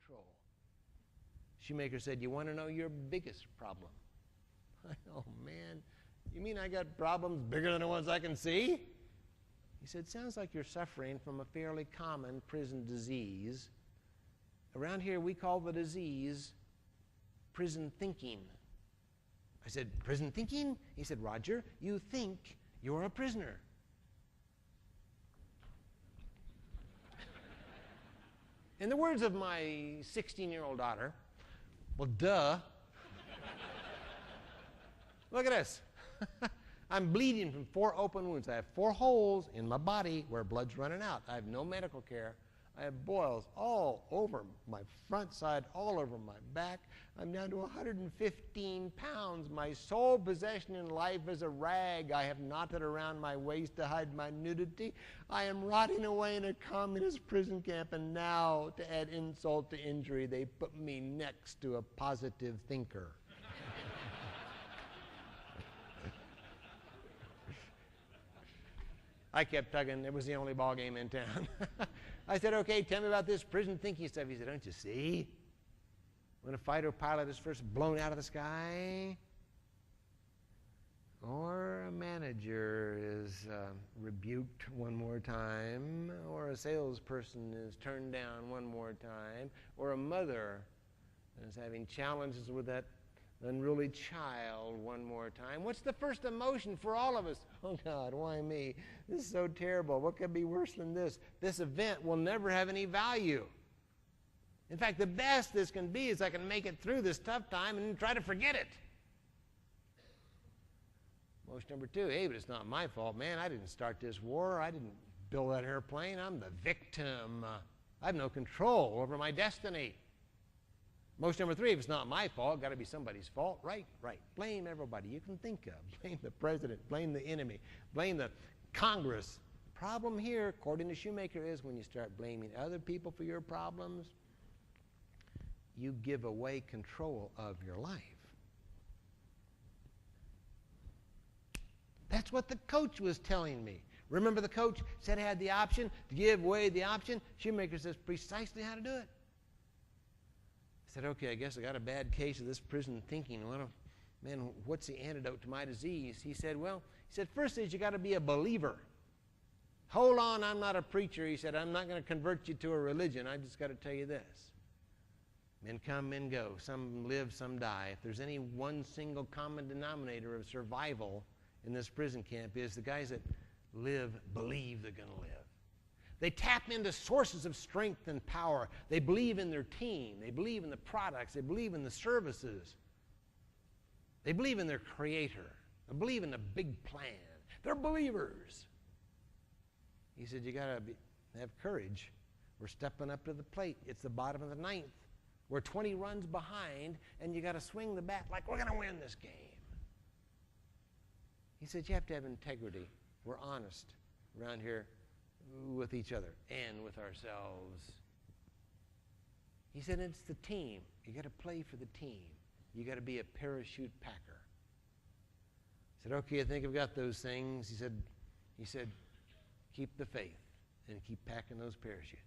control. Shoemaker said, you want to know your biggest problem? Oh, man, you mean I got problems bigger than the ones I can see? He said, sounds like you're suffering from a fairly common prison disease. Around here, we call the disease prison thinking. I said, prison thinking? He said, Roger, you think you're a prisoner. In the words of my 16-year-old daughter, well, duh. Look at this. I'm bleeding from 4 open wounds. I have 4 holes in my body where blood's running out. I have no medical care. I have boils all over my front side, all over my back. I'm down to 115 pounds. My sole possession in life is a rag I have knotted around my waist to hide my nudity. I am rotting away in a communist prison camp, and now, to add insult to injury, they put me next to a positive thinker. I kept tugging. It was the only ball game in town. I said, okay, tell me about this prison thinking stuff. He said, don't you see? When a fighter pilot is first blown out of the sky, or a manager is rebuked one more time, or a salesperson is turned down one more time, or a mother is having challenges with that unruly child one more time. What's the first emotion for all of us? Oh, God, why me? This is so terrible. What could be worse than this? This event will never have any value. In fact, the best this can be is I can make it through this tough time and try to forget it. Motion number 2, hey, but it's not my fault, man. I didn't start this war. I didn't build that airplane. I'm the victim. I have no control over my destiny. Motion number 3, if it's not my fault, it's got to be somebody's fault. Right. Blame everybody you can think of. Blame the president. Blame the enemy. Blame the Congress. The problem here, according to Shoemaker, is when you start blaming other people for your problems, you give away control of your life. That's what the coach was telling me. Remember the coach said I had the option to give away the option? Shoemaker says precisely how to do it. I said, okay, I guess I got a bad case of this prison thinking. Well, man, what's the antidote to my disease? He said, first is you got to be a believer. Hold on, I'm not a preacher. He said, I'm not going to convert you to a religion. I just got to tell you this. Men come, men go. Some live, some die. If there's any one single common denominator of survival in this prison camp is the guys that live, believe they're going to live. They tap into sources of strength and power. They believe in their team. They believe in the products. They believe in the services. They believe in their creator. They believe in the big plan. They're believers. He said, you got to have courage. We're stepping up to the plate. It's the bottom of the 9th. We're 20 runs behind, and you got to swing the bat like we're going to win this game. He said, you have to have integrity. We're honest around here with each other and with ourselves. He said, it's the team. You got to play for the team. You got to be a parachute packer. I said, okay, I think I've got those things. He said, keep the faith and keep packing those parachutes.